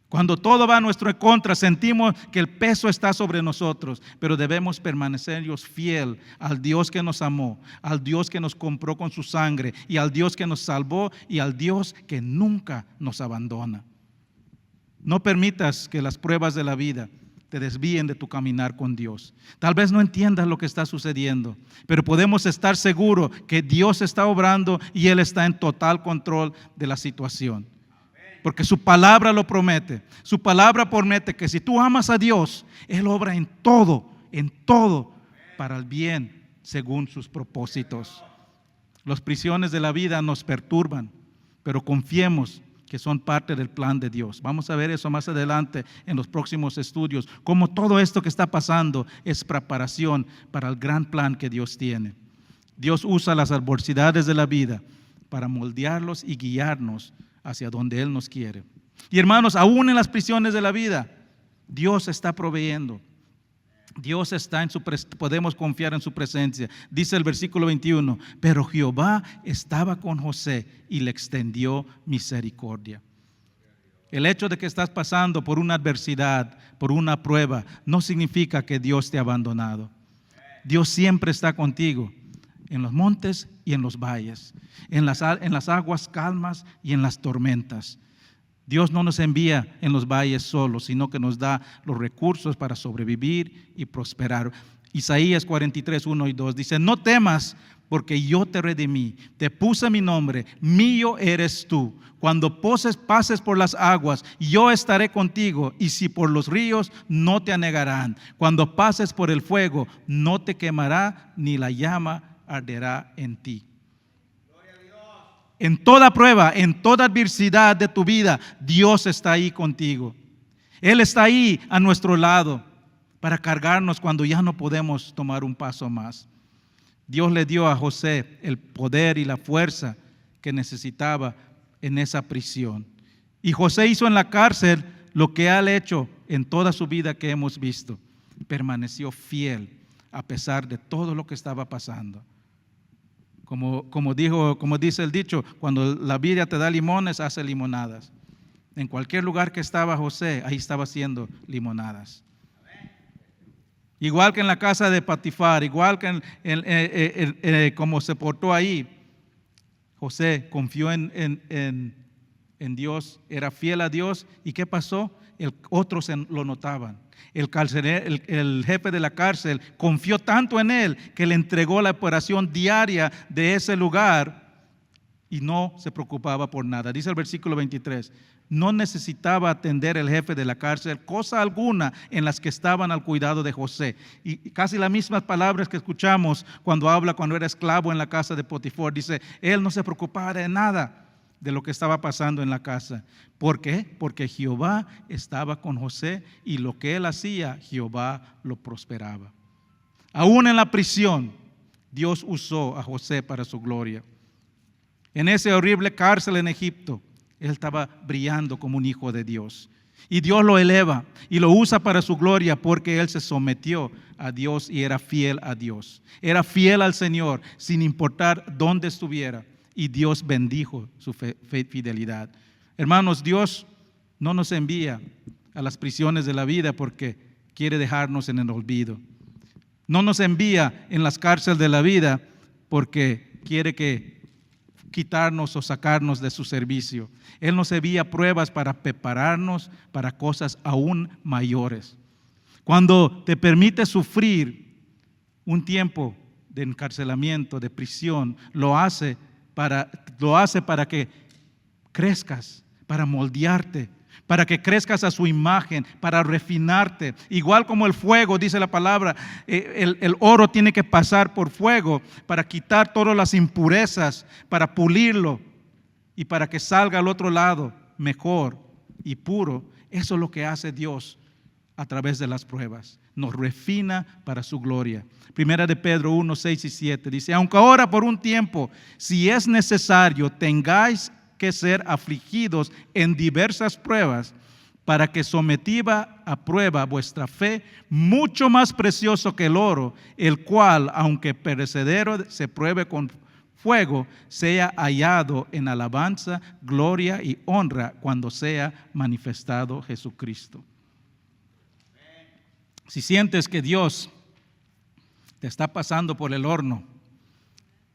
Cuando todo va a nuestra contra, sentimos que el peso está sobre nosotros, pero debemos permanecer fiel al Dios que nos amó, al Dios que nos compró con su sangre y al Dios que nos salvó y al Dios que nunca nos abandona. No permitas que las pruebas de la vida te desvíen de tu caminar con Dios. Tal vez no entiendas lo que está sucediendo, pero podemos estar seguros que Dios está obrando y Él está en total control de la situación. Porque su palabra lo promete. Su palabra promete que si tú amas a Dios, Él obra en todo para el bien según sus propósitos. Las prisiones de la vida nos perturban, pero confiemos que son parte del plan de Dios. Vamos a ver eso más adelante en los próximos estudios, cómo todo esto que está pasando es preparación para el gran plan que Dios tiene. Dios usa las adversidades de la vida para moldearlos y guiarnos hacia donde Él nos quiere. Y hermanos, aún en las prisiones de la vida, Dios está proveyendo. Dios está podemos confiar en su presencia. Dice el versículo 21, pero Jehová estaba con José y le extendió misericordia. El hecho de que estás pasando por una adversidad, por una prueba, no significa que Dios te ha abandonado. Dios siempre está contigo, en los montes y en los valles, en las aguas calmas y en las tormentas. Dios no nos envía en los valles solos, sino que nos da los recursos para sobrevivir y prosperar. Isaías 43, 1 y 2 dice, no temas porque yo te redimí, te puse mi nombre, mío eres tú. Cuando pases por las aguas, yo estaré contigo, y si por los ríos, no te anegarán. Cuando pases por el fuego, no te quemará, ni la llama arderá en ti. En toda prueba, en toda adversidad de tu vida, Dios está ahí contigo. Él está ahí a nuestro lado para cargarnos cuando ya no podemos tomar un paso más. Dios le dio a José el poder y la fuerza que necesitaba en esa prisión. Y José hizo en la cárcel lo que él ha hecho en toda su vida que hemos visto. Permaneció fiel a pesar de todo lo que estaba pasando. Como dice el dicho, cuando la vida te da limones, hace limonadas. En cualquier lugar que estaba José, ahí estaba haciendo limonadas. Igual que en la casa de Potifar, igual que como se portó ahí, José confió en Dios, era fiel a Dios. ¿Y qué pasó? Otros lo notaban. El jefe de la cárcel confió tanto en él que le entregó la operación diaria de ese lugar y no se preocupaba por nada. Dice el versículo 23, no necesitaba atender el jefe de la cárcel cosa alguna en las que estaban al cuidado de José. Y casi las mismas palabras que escuchamos cuando era esclavo en la casa de Potifar. Dice, él no se preocupaba de nada de lo que estaba pasando en la casa. ¿Por qué? Porque Jehová estaba con José y lo que él hacía, Jehová lo prosperaba. Aún en la prisión, Dios usó a José para su gloria. En esa horrible cárcel en Egipto, él estaba brillando como un hijo de Dios. Y Dios lo eleva y lo usa para su gloria porque él se sometió a Dios y era fiel a Dios. Era fiel al Señor sin importar dónde estuviera. Y Dios bendijo su fidelidad. Hermanos, Dios no nos envía a las prisiones de la vida porque quiere dejarnos en el olvido. No nos envía en las cárceles de la vida porque quiere quitarnos o sacarnos de su servicio. Él nos envía pruebas para prepararnos para cosas aún mayores. Cuando te permite sufrir un tiempo de encarcelamiento, de prisión, lo hace para que crezcas, para moldearte, para que crezcas a su imagen, para refinarte. Igual como el fuego, dice la palabra, el oro tiene que pasar por fuego para quitar todas las impurezas, para pulirlo y para que salga al otro lado mejor y puro. Eso es lo que hace Dios a través de las pruebas. Nos refina para su gloria. Primera de Pedro 1, 6 y 7 dice, aunque ahora por un tiempo, si es necesario, tengáis que ser afligidos en diversas pruebas, para que sometida a prueba vuestra fe, mucho más precioso que el oro, el cual, aunque perecedero se pruebe con fuego, sea hallado en alabanza, gloria y honra cuando sea manifestado Jesucristo. Si sientes que Dios te está pasando por el horno,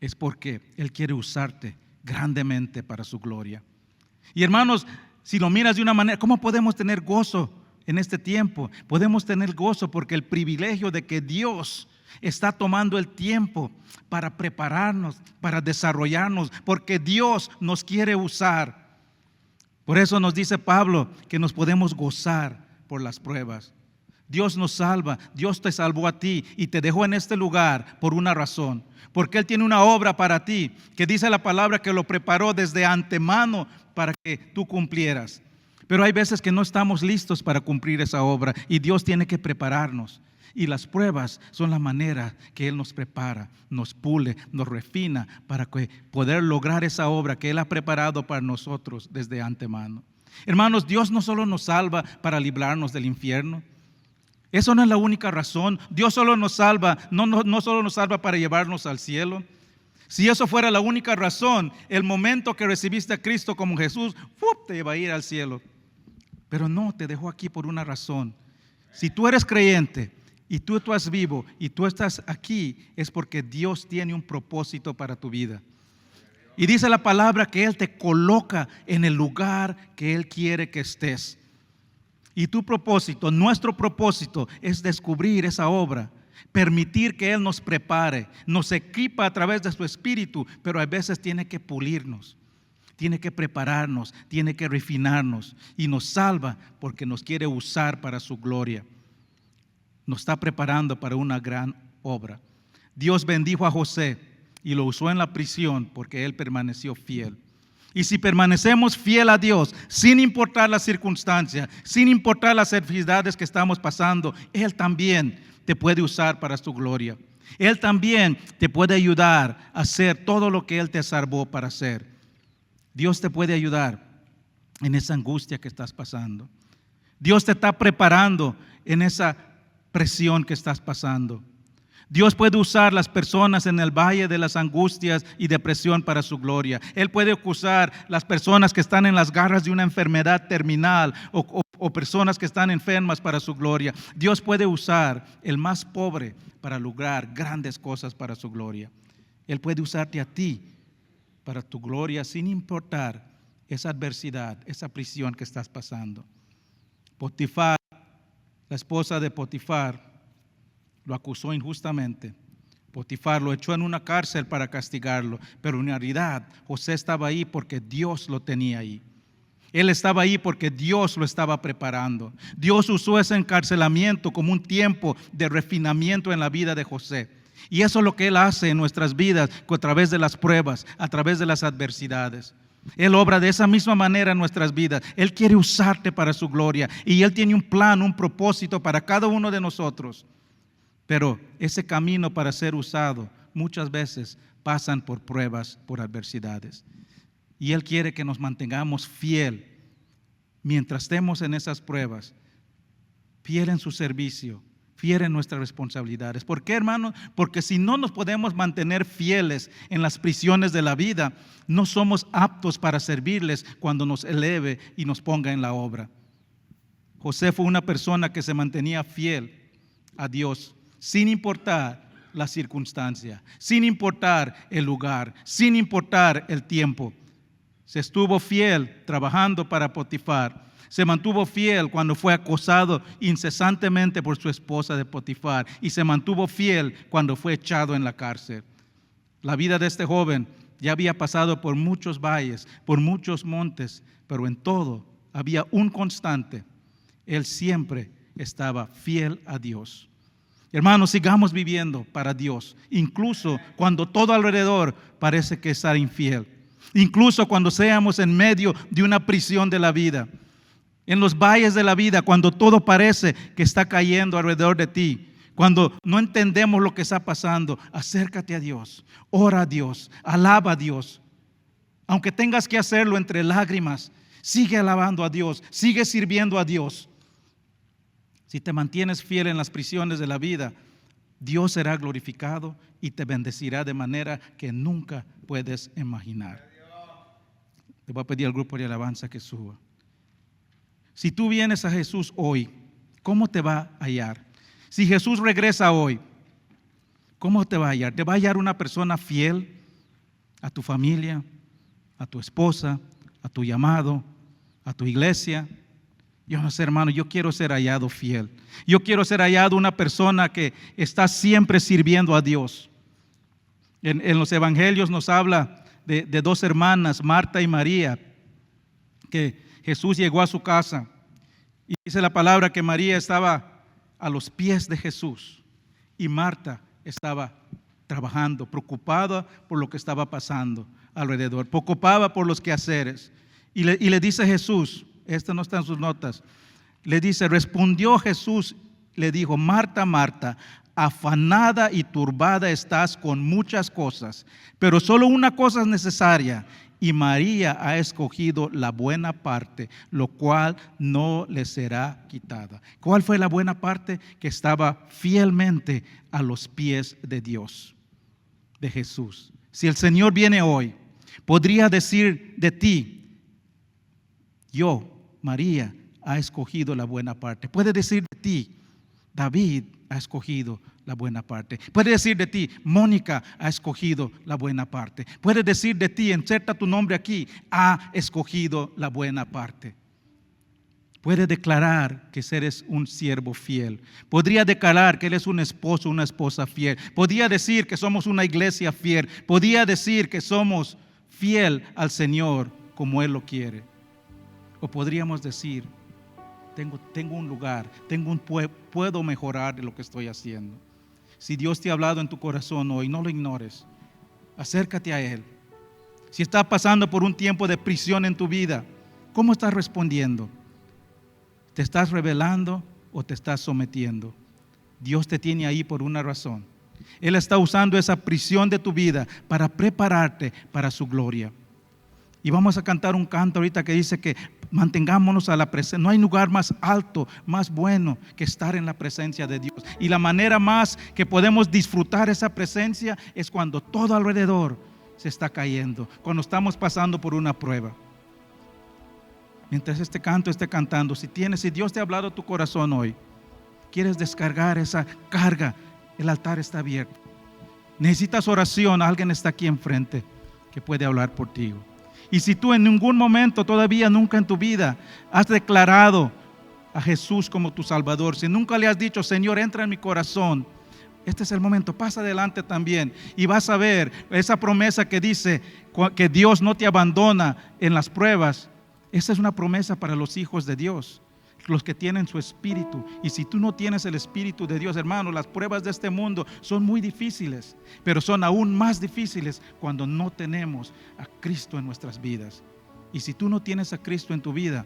es porque Él quiere usarte grandemente para su gloria. Y hermanos, si lo miras de una manera, ¿cómo podemos tener gozo en este tiempo? Podemos tener gozo porque el privilegio de que Dios está tomando el tiempo para prepararnos, para desarrollarnos, porque Dios nos quiere usar. Por eso nos dice Pablo que nos podemos gozar por las pruebas. Dios nos salva, Dios te salvó a ti y te dejó en este lugar por una razón. Porque Él tiene una obra para ti, que dice la palabra que lo preparó desde antemano para que tú cumplieras. Pero hay veces que no estamos listos para cumplir esa obra y Dios tiene que prepararnos. Y las pruebas son la manera que Él nos prepara, nos pule, nos refina para poder lograr esa obra que Él ha preparado para nosotros desde antemano. Hermanos, Dios no solo nos salva para librarnos del infierno. Eso no es la única razón. Dios solo nos salva, no solo nos salva para llevarnos al cielo. Si eso fuera la única razón, el momento que recibiste a Cristo como Jesús, te iba a ir al cielo. Pero no, te dejó aquí por una razón. Si tú eres creyente y tú estás vivo y tú estás aquí, es porque Dios tiene un propósito para tu vida. Y dice la palabra que Él te coloca en el lugar que Él quiere que estés. Y tu propósito, nuestro propósito es descubrir esa obra, permitir que Él nos prepare, nos equipa a través de su Espíritu, pero a veces tiene que pulirnos, tiene que prepararnos, tiene que refinarnos y nos salva porque nos quiere usar para su gloria. Nos está preparando para una gran obra. Dios bendijo a José y lo usó en la prisión porque él permaneció fiel. Y si permanecemos fiel a Dios, sin importar las circunstancias, sin importar las adversidades que estamos pasando, Él también te puede usar para su gloria. Él también te puede ayudar a hacer todo lo que Él te salvó para hacer. Dios te puede ayudar en esa angustia que estás pasando. Dios te está preparando en esa presión que estás pasando. Dios puede usar las personas en el valle de las angustias y depresión para su gloria. Él puede usar las personas que están en las garras de una enfermedad terminal o personas que están enfermas para su gloria. Dios puede usar el más pobre para lograr grandes cosas para su gloria. Él puede usarte a ti para tu gloria sin importar esa adversidad, esa prisión que estás pasando. Potifar, la esposa de Potifar, lo acusó injustamente. Potifar lo echó en una cárcel para castigarlo, pero en realidad José estaba ahí porque Dios lo tenía ahí. Él estaba ahí porque Dios lo estaba preparando. Dios usó ese encarcelamiento como un tiempo de refinamiento en la vida de José. Y eso es lo que Él hace en nuestras vidas a través de las pruebas, a través de las adversidades. Él obra de esa misma manera en nuestras vidas. Él quiere usarte para su gloria y Él tiene un plan, un propósito para cada uno de nosotros. Pero ese camino para ser usado muchas veces pasan por pruebas, por adversidades. Y Él quiere que nos mantengamos fiel mientras estemos en esas pruebas, fiel en su servicio, fiel en nuestras responsabilidades. ¿Por qué, hermano? Porque si no nos podemos mantener fieles en las prisiones de la vida, no somos aptos para servirles cuando nos eleve y nos ponga en la obra. José fue una persona que se mantenía fiel a Dios, sin importar la circunstancia, sin importar el lugar, sin importar el tiempo. Se estuvo fiel trabajando para Potifar. Se mantuvo fiel cuando fue acosado incesantemente por su esposa de Potifar. Y se mantuvo fiel cuando fue echado en la cárcel. La vida de este joven ya había pasado por muchos valles, por muchos montes, pero en todo había un constante. Él siempre estaba fiel a Dios. Hermanos, sigamos viviendo para Dios, incluso cuando todo alrededor parece que está infiel, incluso cuando seamos en medio de una prisión de la vida, en los valles de la vida, cuando todo parece que está cayendo alrededor de ti, cuando no entendemos lo que está pasando. Acércate a Dios, ora a Dios, alaba a Dios, Aunque tengas que hacerlo entre lágrimas, sigue alabando a Dios, sigue sirviendo a Dios. Si te mantienes fiel en las prisiones de la vida, Dios será glorificado y te bendecirá de manera que nunca puedes imaginar. Le voy a pedir al grupo de alabanza que suba. Si tú vienes a Jesús hoy, ¿cómo te va a hallar? Si Jesús regresa hoy, ¿cómo te va a hallar? ¿Te va a hallar una persona fiel a tu familia, a tu esposa, a tu llamado, a tu iglesia? Yo no sé, hermano, yo quiero ser hallado fiel. Yo quiero ser hallado una persona que está siempre sirviendo a Dios. En los evangelios nos habla de dos hermanas, Marta y María, que Jesús llegó a su casa y dice la palabra que María estaba a los pies de Jesús y Marta estaba trabajando, preocupada por lo que estaba pasando alrededor, preocupada por los quehaceres. Y le dice Jesús, esto no está en sus notas, le dice, respondió Jesús, le dijo, Marta, Marta, afanada y turbada estás con muchas cosas, pero solo una cosa es necesaria, y María ha escogido la buena parte, lo cual no le será quitada. ¿Cuál fue la buena parte? Que estaba fielmente a los pies de Dios, de Jesús. Si el Señor viene hoy, podría decir de ti, yo, María, ha escogido la buena parte. Puede decir de ti, David ha escogido la buena parte. Puede decir de ti, Mónica ha escogido la buena parte. Puede decir de ti, inserta tu nombre aquí, ha escogido la buena parte. Puede declarar que eres un siervo fiel. Podría declarar que eres un esposo, una esposa fiel. Podría decir que somos una iglesia fiel. Podría decir que somos fiel al Señor como Él lo quiere. O podríamos decir, tengo un lugar, puedo mejorar de lo que estoy haciendo. Si Dios te ha hablado en tu corazón hoy, no lo ignores. Acércate a Él. Si estás pasando por un tiempo de prisión en tu vida, ¿cómo estás respondiendo? ¿Te estás rebelando o te estás sometiendo? Dios te tiene ahí por una razón. Él está usando esa prisión de tu vida para prepararte para su gloria. Y vamos a cantar un canto ahorita que dice que mantengámonos a la presencia. No hay lugar más alto, más bueno que estar en la presencia de Dios. Y la manera más que podemos disfrutar esa presencia es cuando todo alrededor se está cayendo, cuando estamos pasando por una prueba. Mientras este canto esté cantando, si Dios te ha hablado a tu corazón hoy, quieres descargar esa carga, el altar está abierto. Necesitas oración, alguien está aquí enfrente que puede hablar por ti. Y si tú en ningún momento, todavía nunca en tu vida, has declarado a Jesús como tu Salvador, si nunca le has dicho, Señor, entra en mi corazón, este es el momento, pasa adelante también y vas a ver esa promesa que dice que Dios no te abandona en las pruebas. Esa es una promesa para los hijos de Dios, los que tienen su espíritu. Y si tú no tienes el espíritu de Dios, hermano, las pruebas de este mundo son muy difíciles, pero son aún más difíciles cuando no tenemos a Cristo en nuestras vidas. Y si tú no tienes a Cristo en tu vida,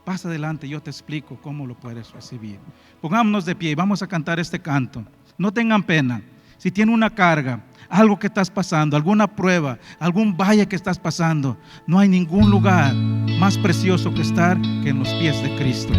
pasa adelante, yo te explico cómo lo puedes recibir. Pongámonos de pie y vamos a cantar este canto. No tengan pena. Si tiene una carga, algo que estás pasando, alguna prueba, algún valle que estás pasando, no hay ningún lugar más precioso que estar que en los pies de Cristo.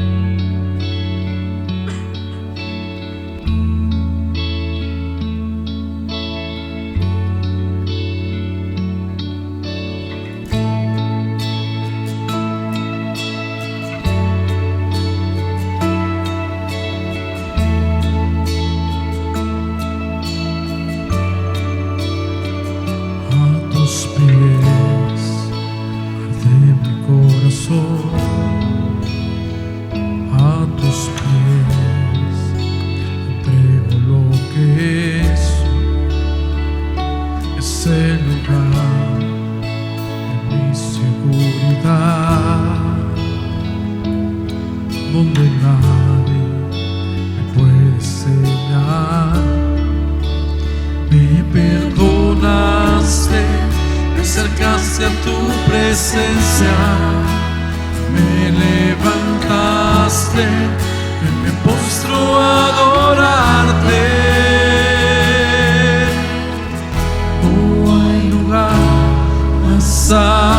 Side.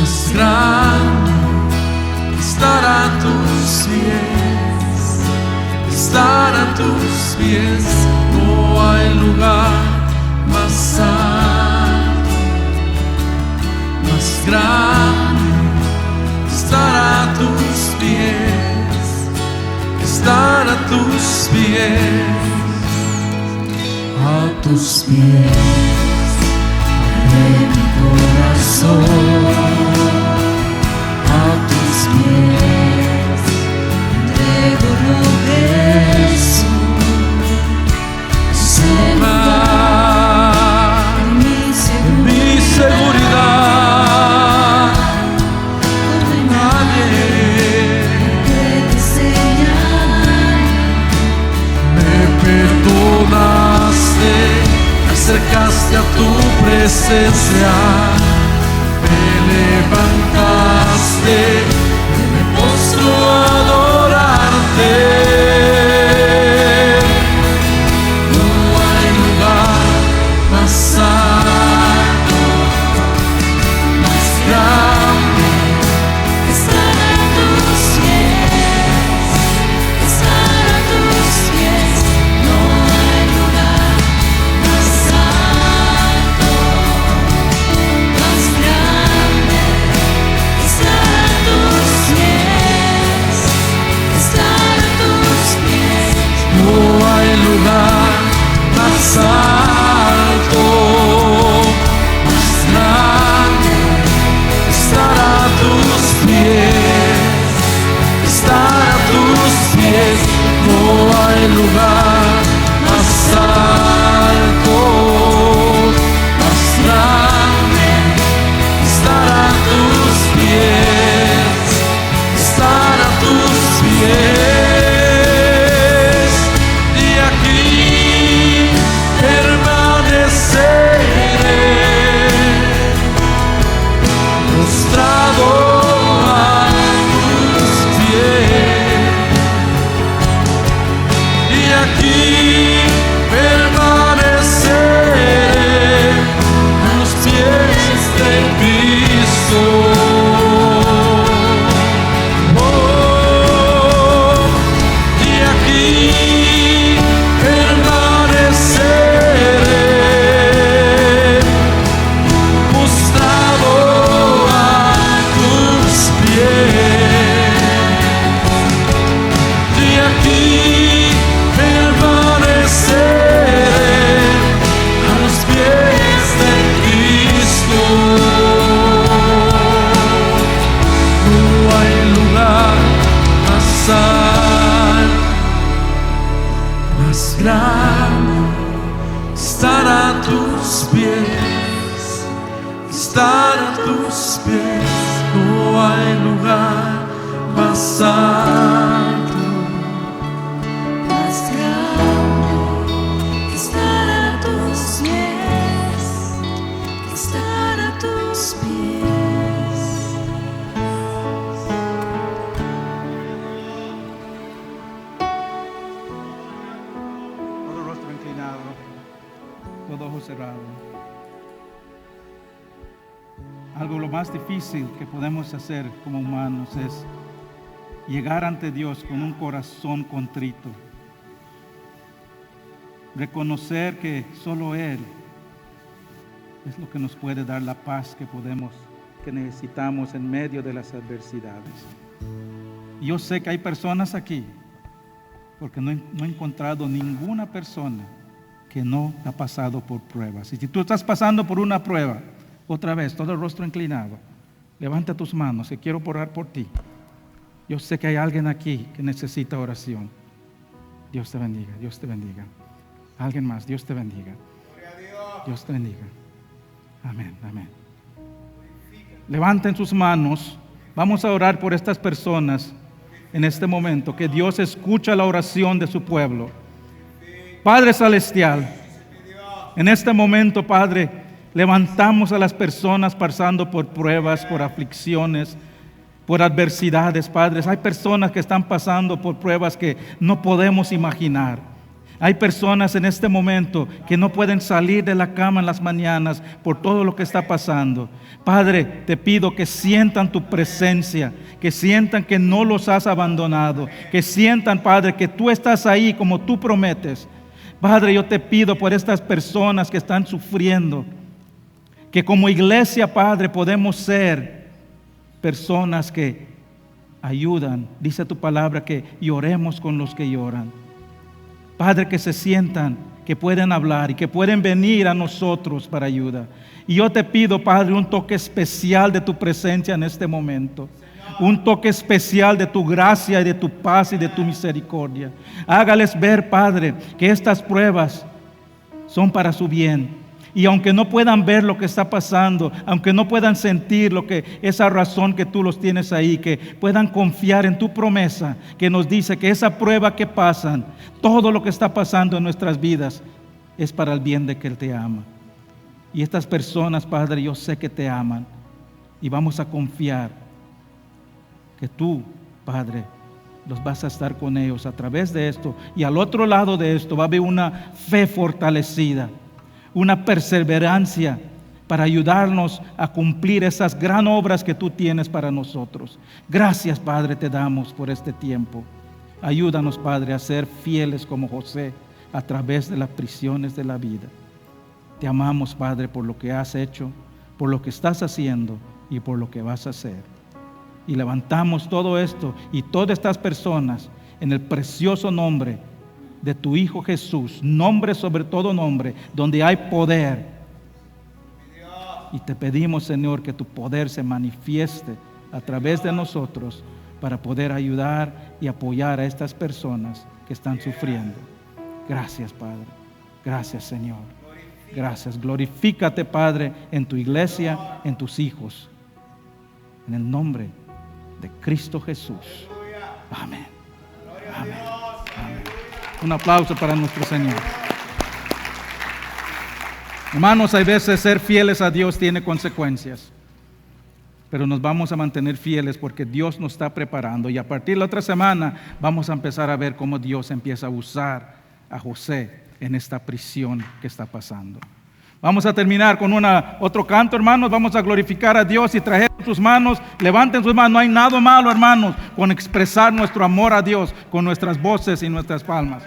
más grande estar a tus pies, estar a tus pies. No hay lugar más alto, más grande estar a tus pies, estar a tus pies, a tus pies de mi corazón, a tus pies entrego lo que soy, lugar de mi seguridad, donde nadie puede señalar. Me perdonaste, me acercaste a tu presencia, me levantaste, me postro a adorarte. No hay lugar más alto, más grande estar a tus pies, estar a tus pies. No hay lugar más alto, más grande estar a tus pies, estar a tus pies. No hay lugar más alto, más grande estar a tus pies, estar a tus pies. No hay lugar más alto, más grande estar a tus pies, estar a tus pies. Y aquí permaneceré postrado a tus pies. Y aquí permaneceré a los pies de Cristo. Oh, y aquí permaneceré postrado a tus pies. Y aquí permaneceré a los pies de Cristo. No hay lugar más alto, más grande estar a tus pies, estar a tus pies. No hay lugar más alto, más grande estar a tus pies, estar a tus pies. Todo rostro inclinado, todo ojo cerrado. Algo lo más difícil que podemos hacer como humanos es llegar ante Dios con un corazón contrito. Reconocer que solo Él es lo que nos puede dar la paz que necesitamos en medio de las adversidades. Y yo sé que hay personas aquí, porque no he encontrado ninguna persona que no ha pasado por pruebas. Y si tú estás pasando por una prueba, otra vez, todo el rostro inclinado, levanta tus manos, que quiero orar por ti. Yo sé que hay alguien aquí que necesita oración. Dios te bendiga, Dios te bendiga. Alguien más, Dios te bendiga. Dios te bendiga. Amén, amén. Levanten sus manos. Vamos a orar por estas personas en este momento. Que Dios escucha la oración de su pueblo. Padre Celestial, en este momento, Padre, levantamos a las personas pasando por pruebas, por aflicciones, por adversidades, Padres. Hay personas que están pasando por pruebas que no podemos imaginar. Hay personas en este momento que no pueden salir de la cama en las mañanas por todo lo que está pasando. Padre, te pido que sientan tu presencia, que sientan que no los has abandonado, que sientan, Padre, que tú estás ahí como tú prometes. Padre, yo te pido por estas personas que están sufriendo, que como iglesia, Padre, podemos ser personas que ayudan. Dice tu palabra que lloremos con los que lloran. Padre, que se sientan, que pueden hablar y que pueden venir a nosotros para ayuda. Y yo te pido, Padre, un toque especial de tu presencia en este momento. Un toque especial de tu gracia y de tu paz y de tu misericordia. Hágales ver, Padre, que estas pruebas son para su bien. Y aunque no puedan ver lo que está pasando, aunque no puedan sentir esa razón que tú los tienes ahí, que puedan confiar en tu promesa que nos dice que esa prueba que pasan, todo lo que está pasando en nuestras vidas es para el bien de que Él te ama. Y estas personas, Padre, yo sé que te aman y vamos a confiar que tú, Padre, los vas a estar con ellos a través de esto. Y al otro lado de esto va a haber una fe fortalecida, una perseverancia para ayudarnos a cumplir esas gran obras que tú tienes para nosotros. Gracias, Padre, te damos por este tiempo. Ayúdanos, Padre, a ser fieles como José a través de las prisiones de la vida. Te amamos, Padre, por lo que has hecho, por lo que estás haciendo y por lo que vas a hacer. Y levantamos todo esto y todas estas personas en el precioso nombre de tu Hijo Jesús, nombre sobre todo nombre, donde hay poder. Y te pedimos, Señor, que tu poder se manifieste a través de nosotros para poder ayudar y apoyar a estas personas que están sufriendo. Gracias, Padre. Gracias, Señor. Gracias. Glorifícate, Padre, en tu iglesia, en tus hijos. En el nombre de Cristo Jesús. Amén. Amén. Amén. Un aplauso para nuestro Señor. Hermanos, hay veces ser fieles a Dios tiene consecuencias, pero nos vamos a mantener fieles porque Dios nos está preparando, y a partir de la otra semana vamos a empezar a ver cómo Dios empieza a usar a José en esta prisión que está pasando. Vamos a terminar con otro canto, hermanos. Vamos a glorificar a Dios y traer sus manos. Levanten sus manos. No hay nada malo, hermanos, con expresar nuestro amor a Dios con nuestras voces y nuestras palmas.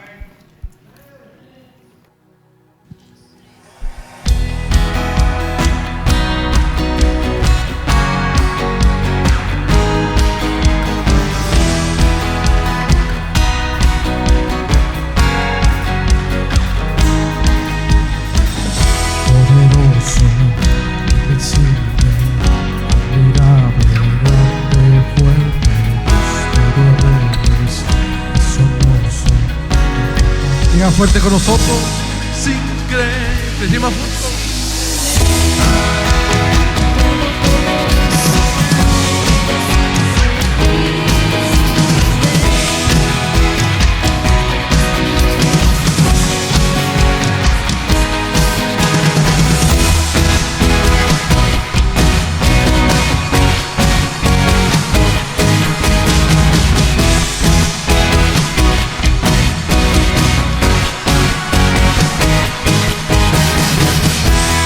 Digan fuerte con nosotros, sin creer, decimos juntos.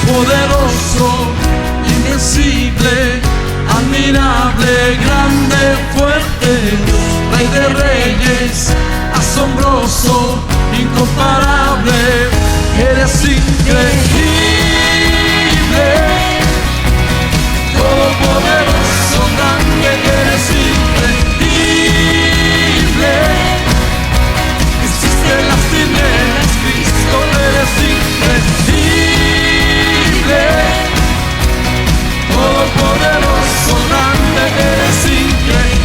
Poderoso, invencible, admirable, grande, fuerte, Rey de reyes, asombroso, incomparable, eres increíble, todopoderoso, grande, eres increíble, existen las tinieblas, Cristo, eres increíble. Todopoderoso, grande, eres increíble.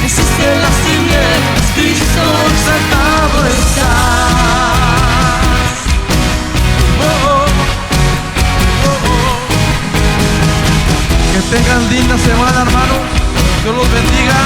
Existen las tinieblas, Cristo exaltado estás. Oh, oh, oh, oh. Que tengan linda semana, hermanos. Dios los bendiga.